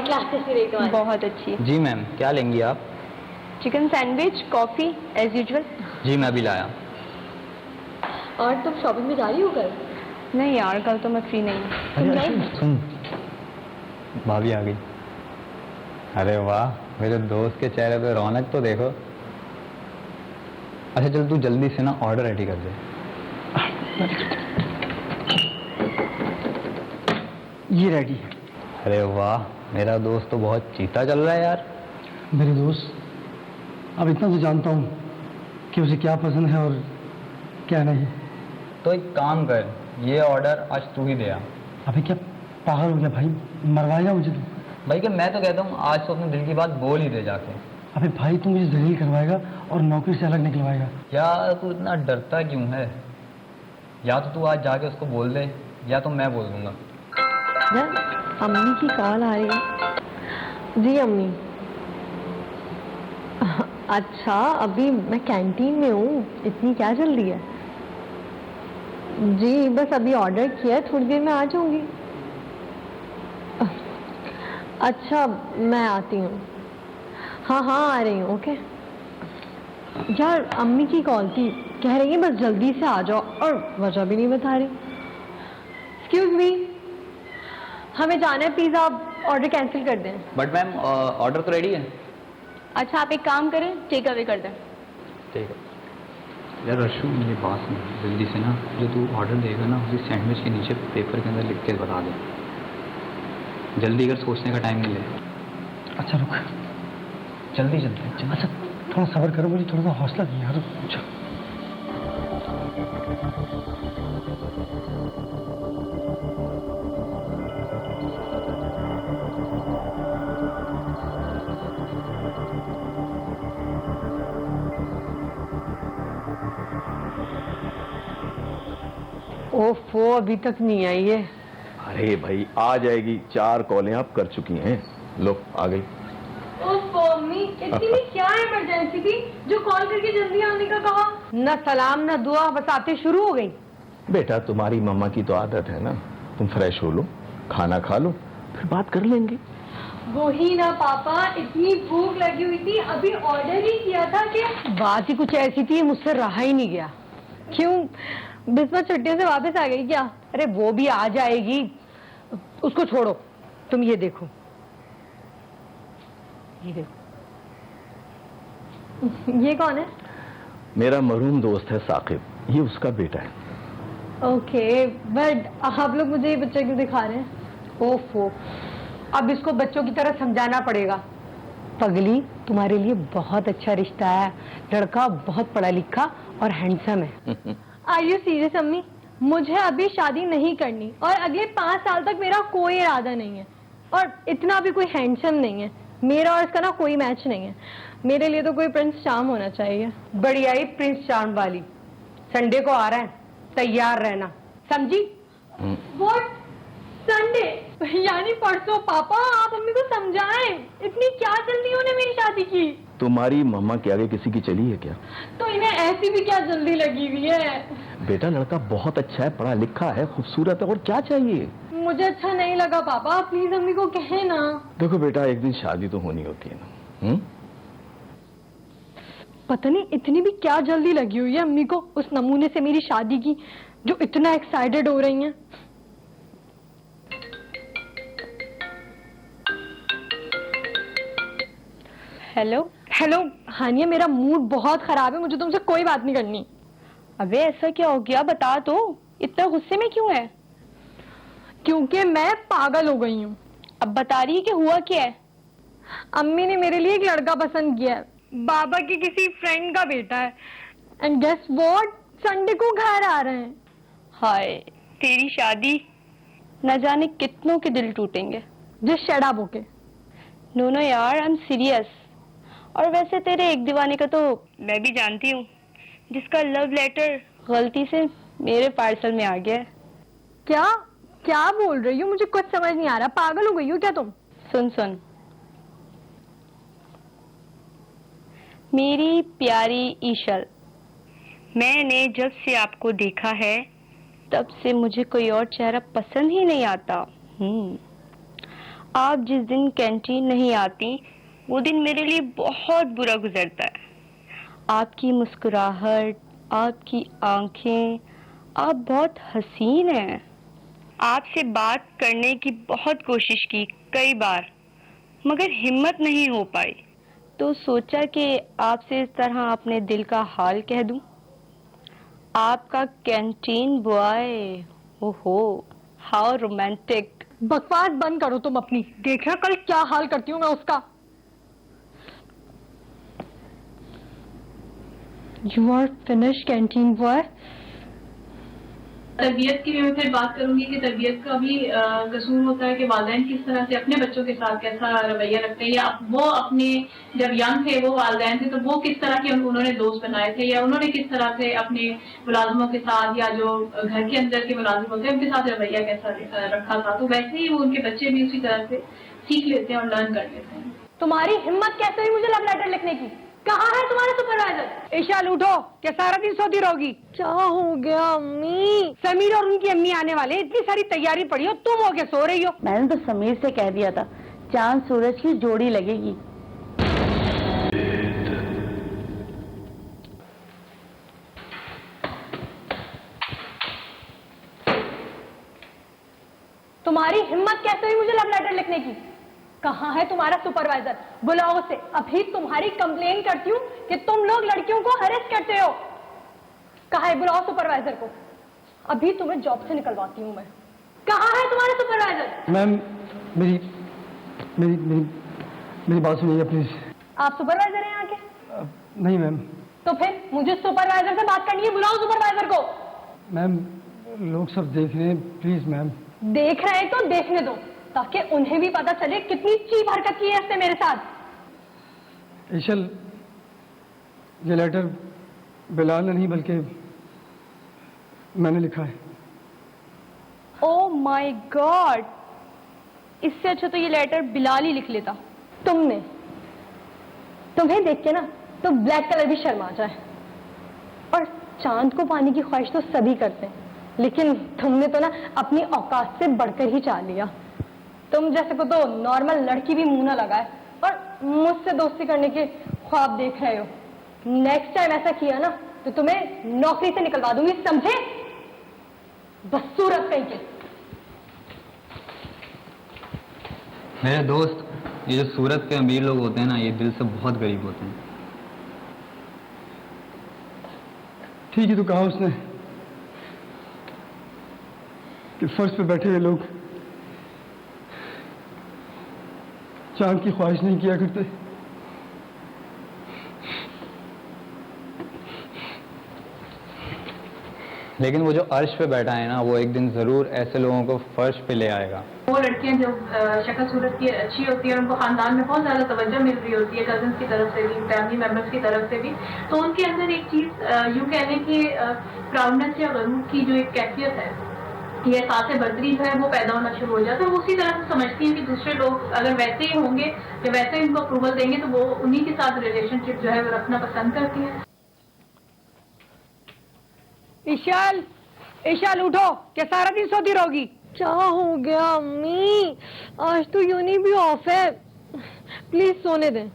और क्लासेस की रही तुम्हारी? बहुत अच्छी। जी मैम, क्या लेंगी आप? Chicken sandwich, coffee as usual. जी मैं अभी लाया। और तुम शॉपिंग में जा रही हो कल? नहीं यार, कल तो मैं फ्री नहीं हूँ। तुम नहीं? सुन, भाभी आ गई। अरे वाह, मेरे दोस्त के चेहरे पे रौनक तो देखो। अच्छा चल, तू जल्दी से ना ऑर्डर रेडी कर दे। ये रेडी है। अरे वाह, मेरा दोस्त तो बहुत चीता चल रहा है यार। मेरे दोस्त, अब इतना तो जानता हूँ कि उसे क्या पसंद है और क्या नहीं। तो एक काम कर, ये ऑर्डर आज तू ही दे आ। अबे क्या पागल हो गया भाई, मरवाएगा मुझे तू? भाई कि मैं तो कहता हूँ आज तो अपने दिल की बात बोल ही दे जाके। अबे भाई तू मुझे जलील करवाएगा और नौकरी से अलग निकलवाएगा। यार तू इतना डरता क्यों है? या तो तू आज जाके उसको बोल दे, या तो मैं बोल दूंगा। यार अम्मी की कॉल आ रही है। जी अम्मी। अच्छा अभी मैं कैंटीन में हूँ, इतनी क्या जल्दी है? जी बस अभी ऑर्डर किया, थोड़ी देर में आ जाऊंगी। अच्छा मैं आती हूँ। हाँ हाँ आ रही हूँ। ओके। यार अम्मी की कॉल थी, कह रही है बस जल्दी से आ जाओ और वजह भी नहीं बता रही। एक्सक्यूज मी, हमें जाना है, प्लीज आप ऑर्डर कैंसिल कर दें। बट मैम ऑर्डर तो रेडी है। अच्छा आप एक काम करें, टेक अवे कर दें। ठीक है। यार रशु, मेरी बात सुन, जल्दी से ना जो तू ऑर्डर देगा ना उसी सैंडविच के नीचे पेपर के अंदर लिख के बता दे। जल्दी कर, सोचने का टाइम नहीं ले। अच्छा रुक, जल्दी जल्दी। अच्छा थोड़ा सब्र करो, मुझे थोड़ा सा हौसला दिया यार। अच्छा ओफो अभी तक नहीं आई है। अरे भाई आ जाएगी, 4 कॉलें आप कर चुकी हैं। लो आ गई। ओफो अम्मी, इतनी भी क्या इमरजेंसी थी जो कॉल करके जल्दी आने का कहा? न सलाम न दुआ, बस आते शुरू हो गई। बेटा तुम्हारी मम्मा की तो आदत है ना, तुम फ्रेश हो लो, खाना खा लो, फिर बात कर लेंगे। वही ना पापा, इतनी भूख लगी हुई थी, अभी ऑर्डर ही किया था कि बात ही कुछ ऐसी थी, मुझसे रहा ही नहीं गया। क्यों, बिस्मा छुट्टियों से वापस आ गई क्या? अरे वो भी आ जाएगी, उसको छोड़ो, तुम ये देखो, ये देखो। ये कौन है? मेरा मरहूम दोस्त है साकिब, ये उसका बेटा है। ओके, बट आप लोग मुझे ये बच्चा क्यों दिखा रहे हैं? ओफो, अब इसको बच्चों की तरह समझाना पड़ेगा। पगली, तुम्हारे लिए बहुत अच्छा रिश्ता है, लड़का बहुत पढ़ा लिखा और हैंडसम है। आर यू सीरियस अम्मी? मुझे अभी शादी नहीं करनी और अगले 5 साल तक मेरा कोई इरादा नहीं है, और इतना भी कोई हैंडसम नहीं है। मेरा और इसका ना कोई मैच नहीं है। मेरे लिए तो कोई प्रिंस चार्म होना चाहिए। बढ़िया ही प्रिंस चार्म वाली। संडे को आ रहा है, तैयार रहना, समझी? व्हाट? संडे यानी परसों? पापा आप मम्मी को समझाएं, इतनी क्या जल्दी उन्हें मेरी शादी की? तुम्हारी मम्मा के आगे किसी की चली है क्या? तो इन्हें ऐसी भी क्या जल्दी लगी हुई है? बेटा लड़का बहुत अच्छा है, पढ़ा लिखा है, खूबसूरत है, और क्या चाहिए? मुझे अच्छा नहीं लगा पापा, प्लीज मम्मी को कहे ना। देखो बेटा, एक दिन शादी तो होनी होती है ना। पता नहीं इतनी भी क्या जल्दी लगी हुई है अम्मी को उस नमूने से मेरी शादी की, जो इतना एक्साइटेड हो रही हैं। हेलो। हेलो हानिया, मेरा मूड बहुत खराब है, मुझे तुमसे कोई बात नहीं करनी। अबे ऐसा क्या हो गया, बता तो, इतना गुस्से में क्यों है? क्योंकि मैं पागल हो गई हूँ। अब बता रही है कि हुआ क्या है? अम्मी ने मेरे लिए एक लड़का पसंद किया है, बाबा की किसी फ्रेंड का बेटा है, एंड गेस व्हाट, संडे को घर आ रहे हैं। हाय, तेरी शादी, न जाने कितनों के दिल टूटेंगे। Just shut up, okay? No यार, आई एम सीरियस। और वैसे तेरे एक दीवाने का तो मैं भी जानती हूँ, जिसका लव लेटर गलती से मेरे पार्सल में आ गया है। क्या क्या बोल रही हो? मुझे कुछ समझ नहीं आ रहा, पागल हो गई हो क्या तुम? सुन, मेरी प्यारी ईशल, मैंने जब से आपको देखा है तब से मुझे कोई और चेहरा पसंद ही नहीं आता। आप जिस दिन कैंटीन नहीं आती वो दिन मेरे लिए बहुत बुरा गुजरता है। आपकी मुस्कुराहट, आपकी आंखें, आप बहुत हसीन हैं। आपसे बात करने की बहुत कोशिश की कई बार, मगर हिम्मत नहीं हो पाई, तो सोचा कि आपसे इस तरह अपने दिल का हाल कह दूं। आपका कैंटीन बॉय, ओहो हाउ रोमांटिक। बकवास बंद करो तुम अपनी, देखना कल क्या हाल करती हूँ मैं उसका। You are finish canteen boy. तबीयत की मैं फिर बात करूंगी कि तबीयत का भी कसूर होता है कि वालिदैन किस तरह से अपने बच्चों के साथ कैसा रवैया रखते हैं, या वो अपने जब यंग थे वो वालिदैन थे तो वो किस तरह के उन्होंने दोस्त बनाए थे, या उन्होंने किस तरह से अपने मुलाजमों के साथ या जो घर के अंदर के मुलाजिम होते हैं उनके साथ रवैया कैसा रखा था। तो वैसे ही वो उनके बच्चे भी उसी तरह से सीख लेते हैं और लर्न कर लेते हैं। तुम्हारी हिम्मत कैसे हुई मुझे लव लेटर लिखने की? कहाँ है तुम्हारे सुपरवाइजर? ईशाल उठो, क्या सारा दिन सोती रहोगी? क्या हो गया अम्मी? समीर और उनकी अम्मी आने वाले, इतनी सारी तैयारी पड़ी हो, तुम हो के सो रही हो। मैंने तो समीर से कह दिया था चांद सूरज की जोड़ी लगेगी। तुम्हारी हिम्मत कैसे हुई मुझे लव लेटर लिखने की? कहाँ है तुम्हारा सुपरवाइजर? बुलाओ उसे। अभी तुम्हारी कंप्लेन करती हूँ कि तुम लोग लड़कियों को हरेस करते हो। कहाँ है? बुलाओ सुपरवाइजर को। अभी तुम्हें जॉब से निकलवाती हूँ मैं। कहाँ है तुम्हारा सुपरवाइजर? मैम मेरी मेरी मेरी मेरी बात सुनिए प्लीज। आप सुपरवाइजर हैं यहाँ के? नहीं मैम। तो फिर मुझे सुपरवाइजर से बात करनी है, बुलाओ सुपरवाइजर को। मैम लोग सब देख रहे हैं, प्लीज मैम। देख रहे हैं तो देखने दो, ताकि उन्हें भी पता चले कितनी चीप हरकत की है इसने मेरे साथ। ईशल, ये लेटर बिलाल ने नहीं बल्कि मैंने लिखा है। ओह माय गॉड, इससे अच्छा तो ये लेटर बिलाल ही लिख लेता। तुम्हें देख के ना तो ब्लैक कलर भी शर्मा जाए। और चांद को पाने की ख्वाहिश तो सभी करते हैं, लेकिन तुमने तो ना अपनी औकात से बढ़कर ही चाह लिया। तुम जैसे को तो नॉर्मल लड़की भी मुंह ना लगाए और मुझसे दोस्ती करने के ख्वाब देख रहे हो। नेक्स्ट टाइम ऐसा किया ना तो तुम्हें नौकरी से निकलवा दूंगी, समझे? बदसूरत कहीं के। मेरे दोस्त, ये जो सूरत के अमीर लोग होते हैं ना, ये दिल से बहुत गरीब होते हैं। ठीक है तो कहा उसने कि फर्श पे बैठे हुए लोग चांद की ख्वाहिश नहीं किया करते। लेकिन वो जो अर्श पे बैठा है ना, वो एक दिन जरूर ऐसे लोगों को फर्श पे ले आएगा। वो लड़कियां जो शक्ल सूरत की अच्छी होती है, उनको खानदान में बहुत ज्यादा तवज्जो मिल रही होती है, कजन्स की तरफ से भी, फैमिली मेंबर्स की तरफ से भी, तो उनके अंदर एक चीज यूं कह लें कि प्राउडनेस या गरूर की जो एक कैफियत है, ये एहसास बर्तरी जो है वो पैदा होना शुरू हो जाता है। वो उसी तरह से समझती हैं कि दूसरे लोग अगर वैसे ही होंगे या वैसे ही उनको अप्रूवल देंगे तो वो उन्हीं के साथ रिलेशनशिप जो है वो रखना पसंद करती है। ईशाल, ईशाल उठो, क्या सारा दिन सोती रहोगी? क्या हो गया अम्मी? आज तो यूनी भी ऑफ है, प्लीज सोने दें।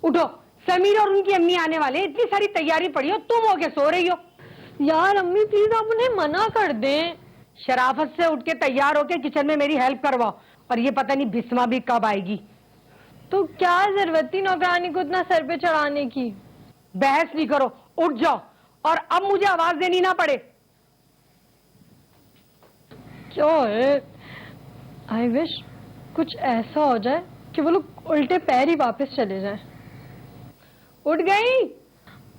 उठो, समीर और उनकी अम्मी आने वाले, इतनी सारी तैयारी पड़ी हो, तुम हो के सो रही हो। यार अम्मी प्लीज आप उन्हें मना कर दें। शराफत से उठ के तैयार होके किचन में मेरी हेल्प करवाओ। और ये पता नहीं बिस्मा भी कब आएगी। तो क्या जरूरत थी नौकरानी को इतना सर पे चढ़ाने की? बहस नहीं करो, उठ जाओ और अब मुझे आवाज देनी ना पड़े। क्या है? आई विश कुछ ऐसा हो जाए कि वो लोग उल्टे पैर ही वापस चले जाएं। उठ गई?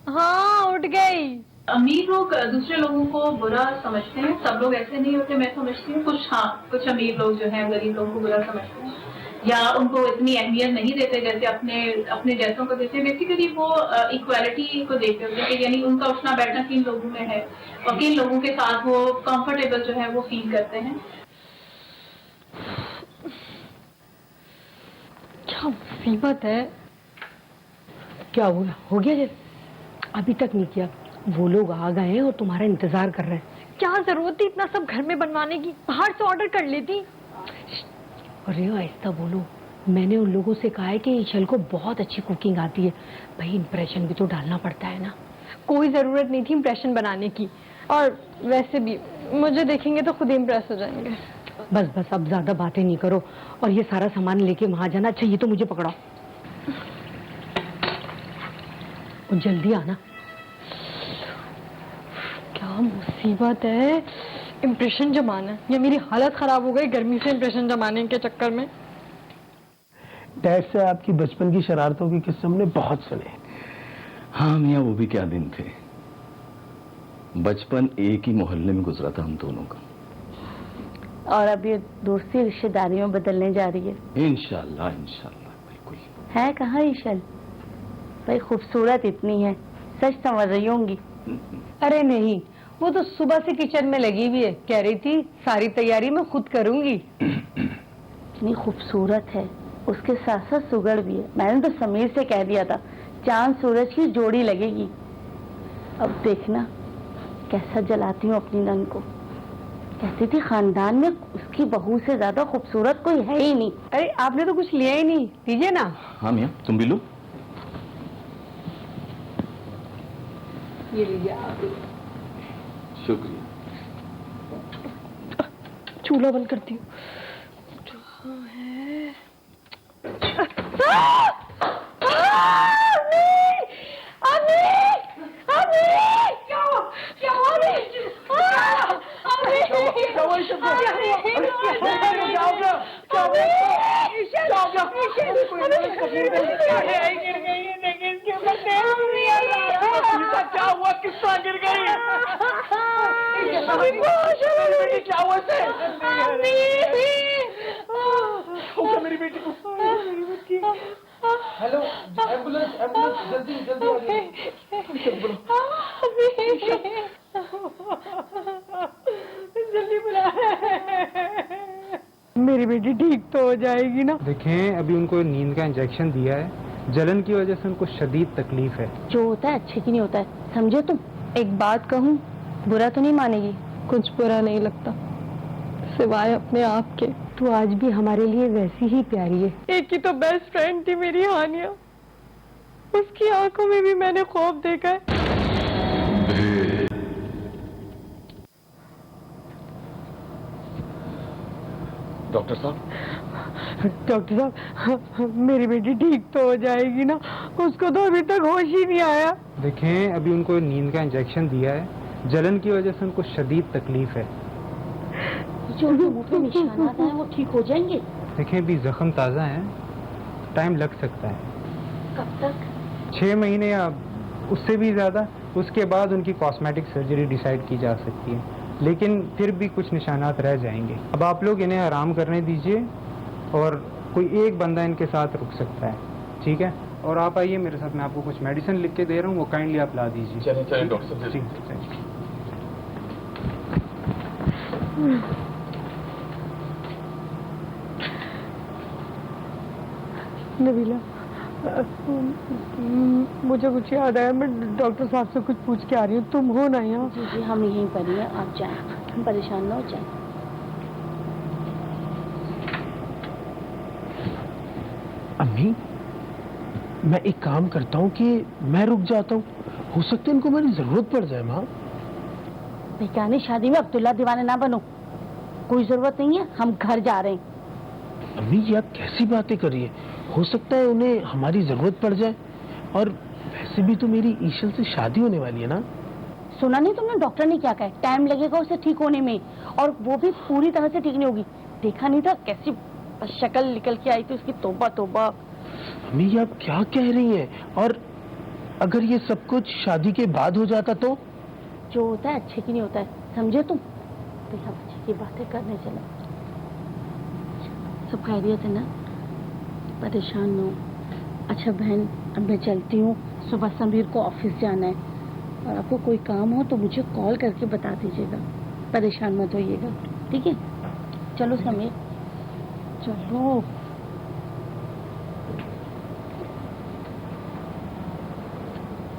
हाँ उठ गई। अमीर लोग दूसरे लोगों को बुरा समझते हैं, सब लोग ऐसे नहीं होते, मैं समझती हूँ। कुछ अमीर लोग जो हैं गरीब लोगों को बुरा समझते हैं या उनको इतनी अहमियत नहीं देते जैसे अपने जैसों को देते हैं। बेसिकली वो इक्वालिटी को देखते होते हैं, यानी उनका उठना बैठना किन लोगों में है और किन लोगों के साथ वो कंफर्टेबल जो है वो फील करते हैं। क्या मुसीबत है? क्या हुआ? हो गया जैसे? अभी तक नहीं किया। वो लोग आ गए हैं और तुम्हारा इंतजार कर रहे हैं। क्या जरूरत थी इतना सब घर में बनवाने की? बाहर से ऑर्डर कर लेती। अरे आहिस्ता बोलो, मैंने उन लोगों से कहा है कि ईशल को बहुत अच्छी कुकिंग आती है। भाई इम्प्रेशन भी तो डालना पड़ता है ना। कोई जरूरत नहीं थी इम्प्रेशन बनाने की, और वैसे भी मुझे देखेंगे तो खुद इम्प्रेस हो जाएंगे। बस बस अब ज्यादा बातें नहीं करो, और ये सारा सामान लेके वहां जाना। अच्छा ये तो मुझे पकड़ाओ और जल्दी आना। क्या मुसीबत है, इम्प्रेशन जमाना। ये मेरी हालत खराब हो गई गर्मी से इम्प्रेशन जमाने के चक्कर में। डैड से आपकी बचपन की शरारतों के किस्से हमने बहुत सुने। हाँ मियाँ, वो भी क्या दिन थे। बचपन एक ही मोहल्ले में गुजरा था हम दोनों का। और अब ये दोस्ती रिश्तेदारियों बदलने जा रही है। इंशाल्लाह इंशाल्लाह, बिल्कुल। है कहाँ ईशल? भाई खूबसूरत इतनी है, सच समझ रही होंगी। अरे नहीं, वो तो सुबह से किचन में लगी हुई है, कह रही थी सारी तैयारी मैं खुद करूंगी। इतनी खूबसूरत है, उसके साथ साथ सुगड़ भी है। मैंने तो समीर से कह दिया था चांद सूरज की जोड़ी लगेगी। अब देखना कैसा जलाती हूँ अपनी नन को। कहती थी खानदान में उसकी बहू से ज्यादा खूबसूरत कोई है ही नहीं। अरे आपने तो कुछ लिया ही नहीं, लीजिए ना। हाँ मियाँ, तुम भी लो। ये लीजिए आप। शुक्रिया। चूल्हा बंद करती हूँ। हेलो, एम्बुलेंस एम्बुलेंस, जल्दी जल्दी जल्दी बुला। मेरी बेटी ठीक तो हो जाएगी ना? देखें, अभी उनको नींद का इंजेक्शन दिया है। जलन की वजह से उनको शदीद तकलीफ है। जो होता है अच्छे की नहीं होता है, समझे तुम? एक बात कहूँ, बुरा तो नहीं मानेगी? कुछ बुरा नहीं लगता सिवाय अपने आप के। तू आज भी हमारे लिए वैसी ही प्यारी है। एक ही तो बेस्ट फ्रेंड थी मेरी हानिया, उसकी आंखों में भी मैंने खौफ देखा है। डॉक्टर साहब। डॉक्टर साहब, मेरी बेटी ठीक तो हो जाएगी ना? उसको तो अभी तक होश ही नहीं आया। देखें, अभी उनको नींद का इंजेक्शन दिया है। जलन की वजह से उनको शदीद तकलीफ है। जो मुंह पे निशानात हैं वो ठीक हो जाएंगे। देखें, अभी जख्म ताज़ा है, टाइम लग सकता है। कब तक? 6 महीने या उससे भी ज़्यादा। उसके बाद उनकी कॉस्मेटिक सर्जरी डिसाइड की जा सकती है, लेकिन फिर भी कुछ निशानात रह जाएंगे। अब आप लोग इन्हें आराम करने दीजिए, और कोई एक बंदा इनके साथ रुक सकता है, ठीक है? और आप आइए मेरे साथ, मैं आपको कुछ मेडिसिन लिख के दे रहा हूँ, वो काइंडली आप ला दीजिए। चलें चलें डॉक्टर साहब। जी जी। नबीला, मुझे कुछ याद आया, मैं डॉक्टर साहब से कुछ पूछ के आ रही हूँ। तुम हो ना यहाँ? जी जी, हम यहीं पर ही हैं, आप जाएं, परेशान ना हो जाएं। अम्मी, मैं एक काम करता हूँ कि मैं रुक जाता हूँ, हो सकता है इनको मेरी जरूरत पड़ जाए। माँ, बेगानी शादी में अब्दुल्ला दीवाने ना बनो, कोई जरूरत नहीं है, हम घर जा रहे हैं। अम्मी ये आप कैसी बातें कर रही है? हो सकता है उन्हें हमारी जरूरत पड़ जाए, और वैसे भी तो मेरी ईशल से शादी होने वाली है ना। सुना नहीं तुमने डॉक्टर ने क्या कहा? टाइम लगेगा उसे ठीक होने में, और वो भी पूरी तरह से ठीक नहीं होगी। देखा नहीं था कैसी शक्ल निकल के आई थी उसकी? तौबा तौबा। अम्मी ये आप क्या कह रही हैं? और अगर ये सब कुछ शादी के बाद हो जाता तो? जो होता है अच्छे की नहीं होता है, समझे तुम? बेटा अच्छे की बातें करने चलो। सब खैरियत है ना? परेशान न हो। अच्छा बहन, अब मैं चलती हूँ, सुबह समीर को ऑफिस जाना है, और आपको कोई काम हो तो मुझे कॉल करके बता दीजिएगा, परेशान मत होइएगा, ठीक है? चलो समीर, चलो।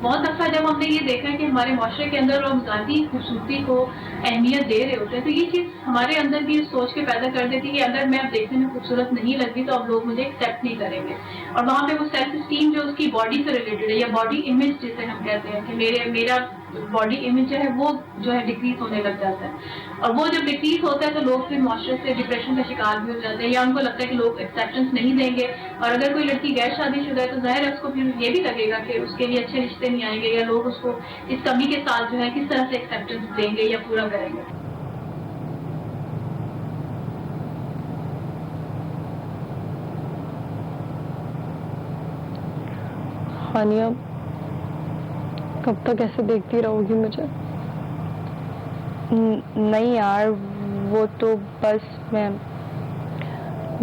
बहुत दफा जब हमने ये देखा कि हमारे माशरे के अंदर लोग ज़ाती खूबसूरती को अहमियत दे रहे होते हैं, तो ये चीज़ हमारे अंदर भी सोच के पैदा कर देती है कि अगर मैं अब देखने में खूबसूरत नहीं लगती तो अब लोग मुझे एक्सेप्ट नहीं करेंगे। और वहाँ पे वो सेल्फ स्टीम जो उसकी बॉडी से रिलेटेड है, या बॉडी इमेज जिसे हम कहते हैं कि मेरा बॉडी इमेज जो है वो जो है डिक्रीज होने लग जाता है। और वो जब डिक्रीज होता है तो लोग फिर माशरे से डिप्रेशन का शिकार भी हो जाते हैं, या उनको लगता है कि लोग एक्सेप्टेंस नहीं देंगे। और अगर कोई लड़की गैर शादीशुदा है तो जाहिर है उसको फिर ये भी लगेगा कि उसके लिए अच्छे रिश्ते नहीं आएंगे, या लोग उसको इस कमी के साथ जो है किस तरह से एक्सेप्टेंस देंगे या पूरा करेंगे। हानिया, कब तक ऐसे देखती रहोगी मुझे? नहीं यार, वो तो बस मैं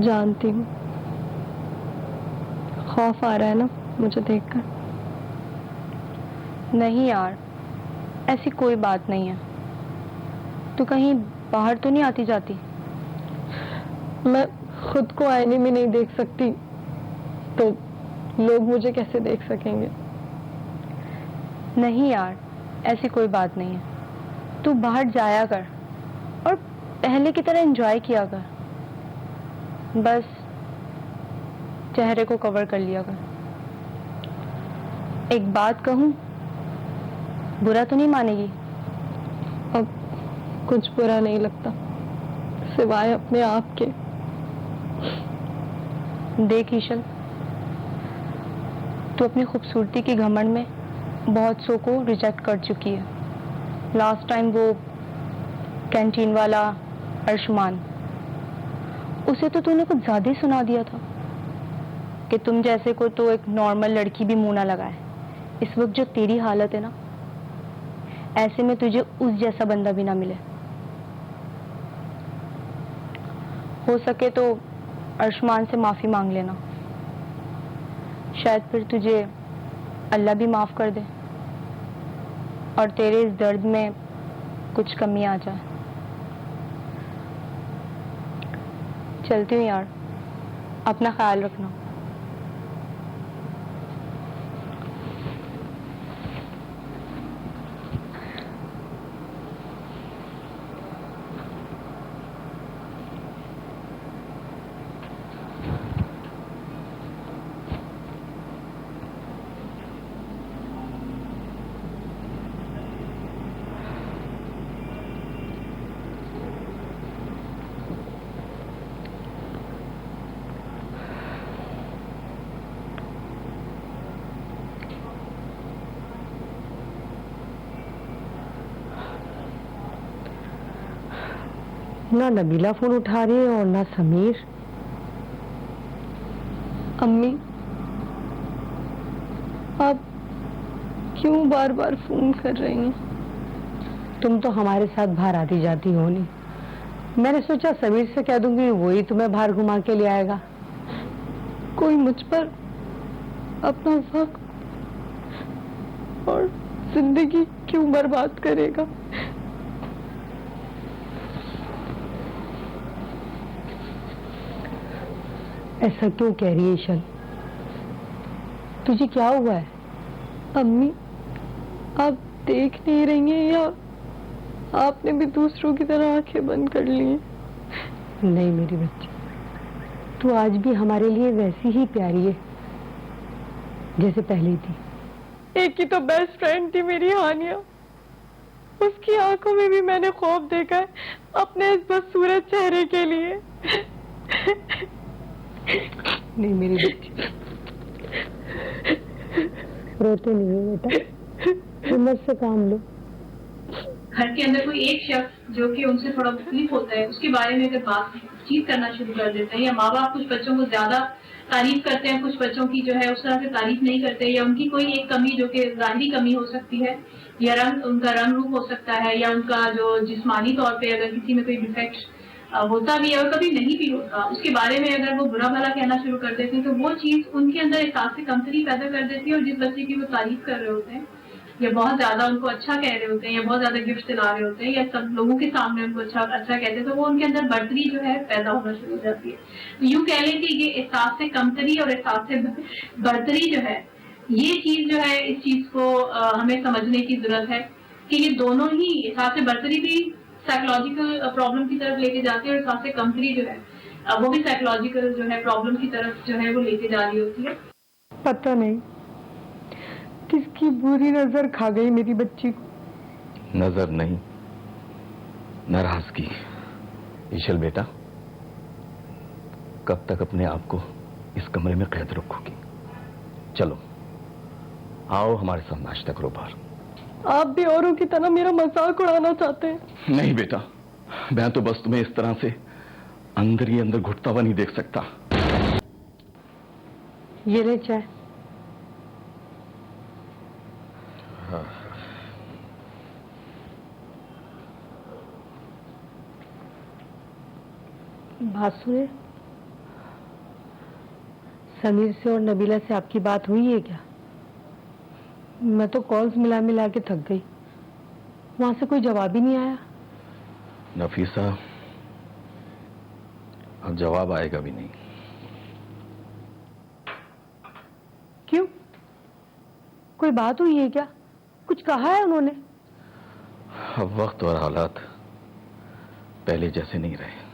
जानती हूँ, खौफ आ रहा है ना मुझे देखकर। नहीं यार, ऐसी कोई बात नहीं है। तू कहीं बाहर तो नहीं आती जाती? मैं खुद को आईने में नहीं देख सकती तो लोग मुझे कैसे देख सकेंगे? नहीं यार, ऐसी कोई बात नहीं है। तू बाहर जाया कर और पहले की तरह एंजॉय किया कर। बस चेहरे को कवर कर लिया कर। एक बात कहूं, बुरा तो नहीं मानेगी? अब कुछ बुरा नहीं लगता सिवाय अपने आप के। देख ईशल, तू अपनी खूबसूरती के घमंड में बहुत सौ को रिजेक्ट कर चुकी है। लास्ट टाइम वो कैंटीन वाला अर्शमान, उसे तो तूने कुछ ज्यादा ही सुना दिया था कि तुम जैसे को तो एक नॉर्मल लड़की भी मुंह ना लगाए। इस वक्त जो तेरी हालत है ना, ऐसे में तुझे उस जैसा बंदा भी ना मिले। हो सके तो अर्शमान से माफी मांग लेना, शायद फिर तुझे अल्लाह भी माफ कर दे और तेरे इस दर्द में कुछ कमी आ जाए। चलती हूँ यार, अपना ख्याल रखना। ना नबीला फोन उठा रही है और ना समीर। अम्मी, आप क्यों बार बार फोन कर रही हैं? तुम तो हमारे साथ बाहर आती जाती हो नहीं। मैंने सोचा समीर से कह दूंगी, वही तुम्हें बाहर घुमा के ले आएगा। कोई मुझ पर अपना वक्त और जिंदगी क्यों बर्बाद करेगा? ऐसा क्यों कह रही है ईशल? तुझे क्या हुआ है? अम्मी, आप देख नहीं रही हैं या आपने भी दूसरों की तरह आंखें बंद कर ली हैं? नहीं मेरी बच्ची, तू आज भी हमारे लिए वैसी ही प्यारी है जैसे पहले थी। एक ही तो बेस्ट फ्रेंड थी मेरी हानिया, उसकी आंखों में भी मैंने खौफ देखा है अपने इस बदसूरत चेहरे के लिए। नहीं मेरी बच्ची, रोते नहीं हो बेटा, हिम्मत से काम लो। घर के अंदर कोई एक शख्स जो कि उनसे थोड़ा मुख्तलिफ होता है, उसके बारे में अगर बातचीत करना शुरू कर देते हैं, या माँ बाप कुछ बच्चों को ज्यादा तारीफ करते हैं, कुछ बच्चों की जो है उस तरह से तारीफ नहीं करते, या उनकी कोई एक कमी जो कि ज़ाहिरी कमी हो सकती है, या उनका रंग रूप हो सकता है, या उनका जो जिस्मानी तौर पे अगर किसी में कोई डिफेक्ट होता भी है और कभी नहीं भी होता, उसके बारे में अगर वो बुरा भला कहना शुरू कर देते हैं, तो वो चीज उनके अंदर एहसास कमतरी पैदा कर देती है। और जिस बच्चे की वो तारीफ कर रहे होते हैं, या बहुत ज्यादा उनको अच्छा कह रहे होते हैं, या बहुत ज्यादा गिफ्ट दिला रहे होते हैं, या सब लोगों के सामने उनको अच्छा कहते हैं, तो वो उनके अंदर बढ़तरी जो है पैदा होना शुरू हो जाती है। तो यूं कह लें कि ये एहसास कमतरी और एहसास बढ़तरी जो है, ये चीज जो है, इस चीज को हमें समझने की जरूरत है कि ये दोनों ही हिसाब से बर्तरी भी साइकोलॉजिकल प्रॉब्लम की तरफ लेके जाती है और हिसाब से कंपनी जो है वो भी साइकोलॉजिकल जो है प्रॉब्लम की तरफ जो है वो लेके जा रही होती है। पता नहीं किसकी बुरी नजर खा गई मेरी बच्ची को। नजर नहीं, नाराजगी। ईशल बेटा, कब तक अपने आप को इस कमरे में कैद रखोगी? चलो आओ हमारे साथ नाश्ता करो बाहर। आप भी औरों की तरह मेरा मजाक उड़ाना चाहते हैं? नहीं बेटा, मैं तो बस तुम्हें इस तरह से अंदर ही अंदर घुटता हुआ नहीं देख सकता। ये ले चाय। बात सुने, समीर से और नबीला से आपकी बात हुई है क्या? मैं तो कॉल्स मिला मिला के थक गई, वहां से कोई जवाब ही नहीं आया। नफीसा, अब जवाब आएगा भी नहीं। क्यों? कोई बात हुई है क्या? कुछ कहा है उन्होंने? अब वक्त और हालात पहले जैसे नहीं रहे।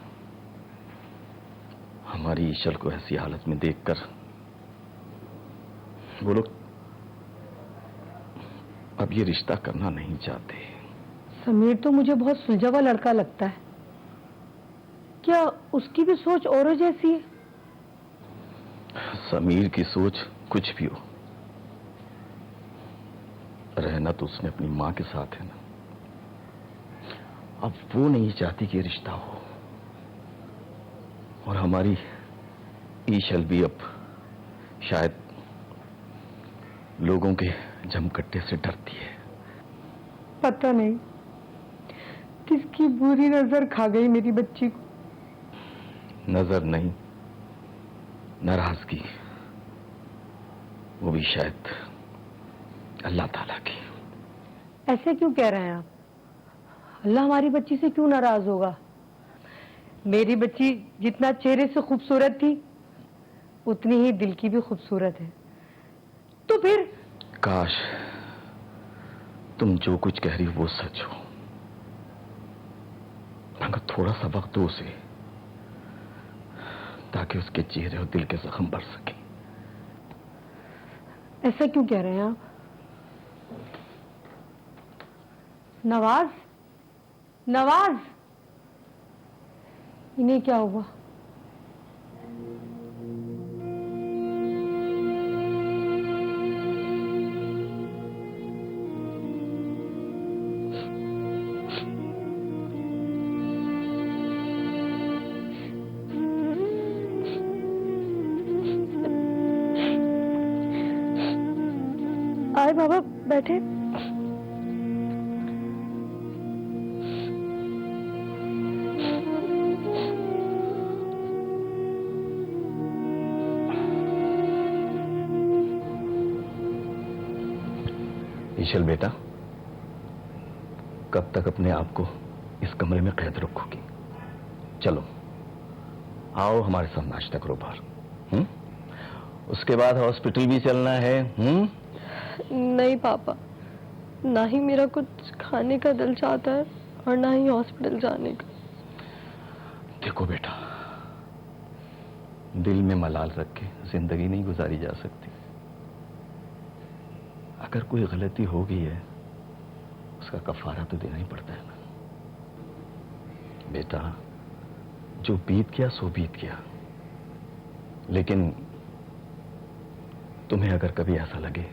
हमारी ईशल को ऐसी हालत में देखकर वो लोग अब ये रिश्ता करना नहीं चाहते। समीर तो मुझे बहुत सुलझा हुआ लड़का लगता है, क्या उसकी भी सोच औरों जैसी है? समीर की सोच कुछ भी हो, रहना तो उसने अपनी मां के साथ है ना। अब वो नहीं चाहती कि रिश्ता हो, और हमारी ईशल भी अब शायद लोगों के जमकट्टे से डरती है। पता नहीं किसकी बुरी नजर खा गई मेरी बच्ची को। नजर नहीं, नाराजगी, वो भी शायद अल्लाह ताला की। ऐसे क्यों कह रहे हैं आप? अल्लाह हमारी बच्ची से क्यों नाराज होगा? मेरी बच्ची जितना चेहरे से खूबसूरत थी, उतनी ही दिल की भी खूबसूरत है। तो फिर काश तुम जो कुछ कह रही हो वो सच हो, मगर थोड़ा सा वक्त दो उसे, ताकि उसके चेहरे और दिल के जख्म भर सके। ऐसा क्यों कह रहे हैं आप? नवाज, नवाज, इन्हें क्या हुआ? आए बाबा, बैठे। ईशल बेटा, कब तक अपने आप को इस कमरे में कैद रखोगी? चलो आओ हमारे साथ नाश्ता करो बाहर। उसके बाद हॉस्पिटल भी चलना है। नहीं पापा, ना ही मेरा कुछ खाने का दिल चाहता है और ना ही हॉस्पिटल जाने का। देखो बेटा, दिल में मलाल रख के जिंदगी नहीं गुजारी जा सकती। अगर कोई गलती हो गई है, उसका कफारा तो देना ही पड़ता है ना। बेटा, जो बीत गया सो बीत गया, लेकिन तुम्हें अगर कभी ऐसा लगे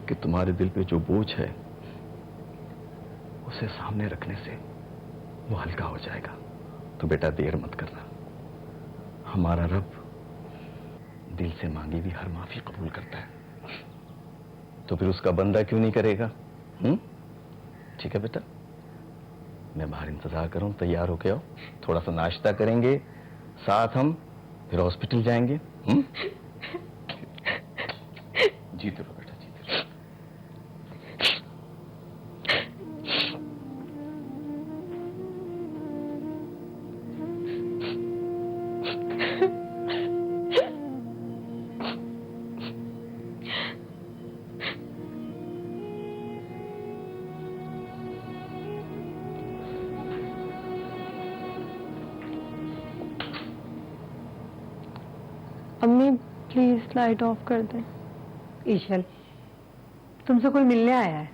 कि तुम्हारे दिल पे जो बोझ है उसे सामने रखने से वो हल्का हो जाएगा, तो बेटा देर मत करना। हमारा रब दिल से मांगी भी हर माफी कबूल करता है, तो फिर उसका बंदा क्यों नहीं करेगा? ठीक है बेटा, मैं बाहर इंतजार करूं, तैयार होके आओ, थोड़ा सा नाश्ता करेंगे, साथ हम फिर हॉस्पिटल जाएंगे। जीते रहो बेटा, जीते रहो। अम्मी प्लीज लाइट ऑफ कर दें। ईशल, तुमसे कोई मिलने आया है।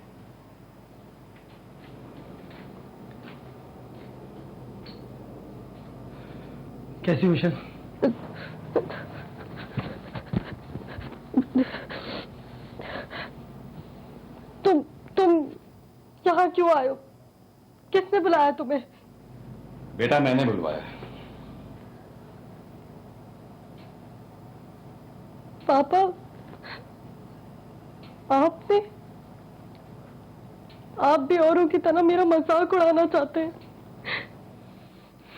कैसी हो ईशल? तुम यहाँ क्यों आए हो? किसने बुलाया तुम्हें? बेटा मैंने बुलवाया है। पापा, आप भी औरों की तरह मेरा मजाक उड़ाना चाहते हैं?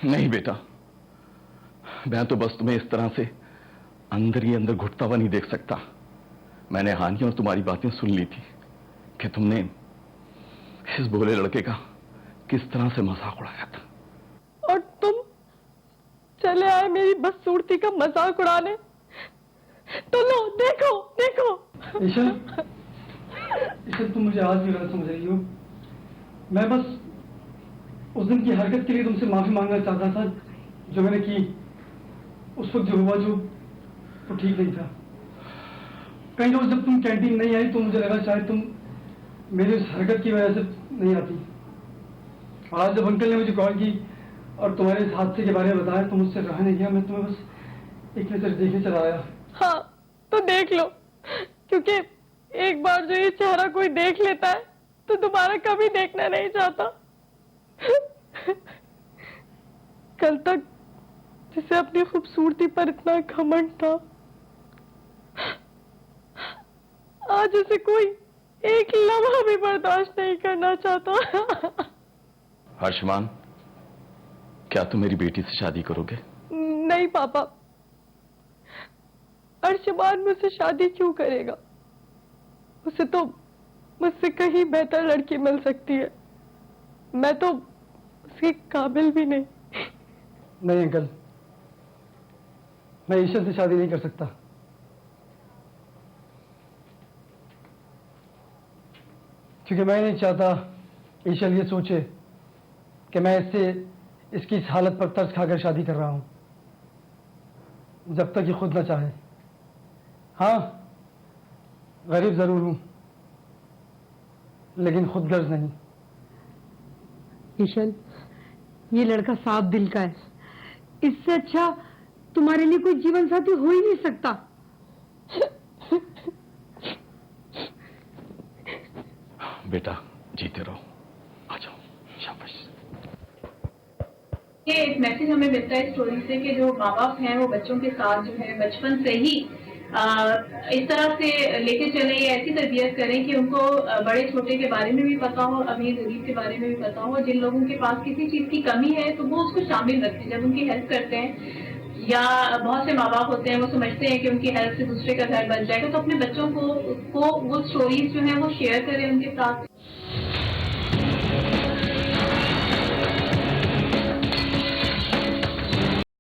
नहीं बेटा, मैं तो बस तुम्हें इस तरह से अंदर ही अंदर घुटता हुआ नहीं देख सकता। मैंने हानि और तुम्हारी बातें सुन ली थी कि तुमने इस भोले लड़के का किस तरह से मजाक उड़ाया था। और तुम चले आए मेरी बदसूरती का मजाक उड़ाने। तो लो, देखो देखो। ईशल, तुम मुझे आज भी गलत समझ रही हो। मैं बस उस दिन की हरकत के लिए तुमसे माफी मांगना चाहता था जो मैंने की। उस वक्त जो हुआ जो तो ठीक नहीं था। कई रोज जब तुम कैंटीन नहीं आई तो मुझे लगा शायद तुम मेरी उस हरकत की वजह से नहीं आती। और आज जब अंकल ने मुझे कॉल की और तुम्हारे इस हादसे के बारे में बताया तो मुझसे रहा नहीं गया। मैं तुम्हें बस एक नजर देखने चला आया। हाँ तो देख लो, क्योंकि एक बार जो ये चेहरा कोई देख लेता है तो दोबारा कभी देखना नहीं चाहता। कल तक जिसे अपनी खूबसूरती पर इतना घमंड था, आज उसे कोई एक लम्हा भी बर्दाश्त नहीं करना चाहता। हर्षमान, क्या तुम मेरी बेटी से शादी करोगे? नहीं पापा, अर्शमान मुझसे शादी क्यों करेगा? उसे तो मुझसे कहीं बेहतर लड़की मिल सकती है। मैं तो उसके काबिल भी नहीं। नहीं अंकल, मैं ईशल से शादी नहीं कर सकता। क्योंकि मैं नहीं चाहता ईशल ये सोचे कि मैं इससे इसकी इस हालत पर तरस खाकर शादी कर रहा हूं, जब तक ये खुद न चाहे। हाँ, गरीब जरूर हूं लेकिन खुदगर्ज नहीं। ईशल, ये लड़का साफ दिल का है। इससे अच्छा तुम्हारे लिए कोई जीवन साथी हो ही नहीं सकता। बेटा जीते रहो, आ जाओ, शाबाश। ये एक मैसेज हमें मिलता है स्टोरी से कि जो माँ बाप हैं वो बच्चों के साथ जो है बचपन से ही इस तरह से लेके चले, या ऐसी तरबियत करें कि उनको बड़े छोटे के बारे में भी पता हो, अमीर गरीब के बारे में भी पता हो। जिन लोगों के पास किसी चीज की कमी है तो वो उसको शामिल रखें। जब उनकी हेल्प करते हैं, या बहुत से माँ बाप होते हैं वो समझते हैं कि उनकी हेल्प से दूसरे का घर बच जाएगा, तो अपने बच्चों को वो स्टोरीज जो है वो शेयर करें उनके साथ।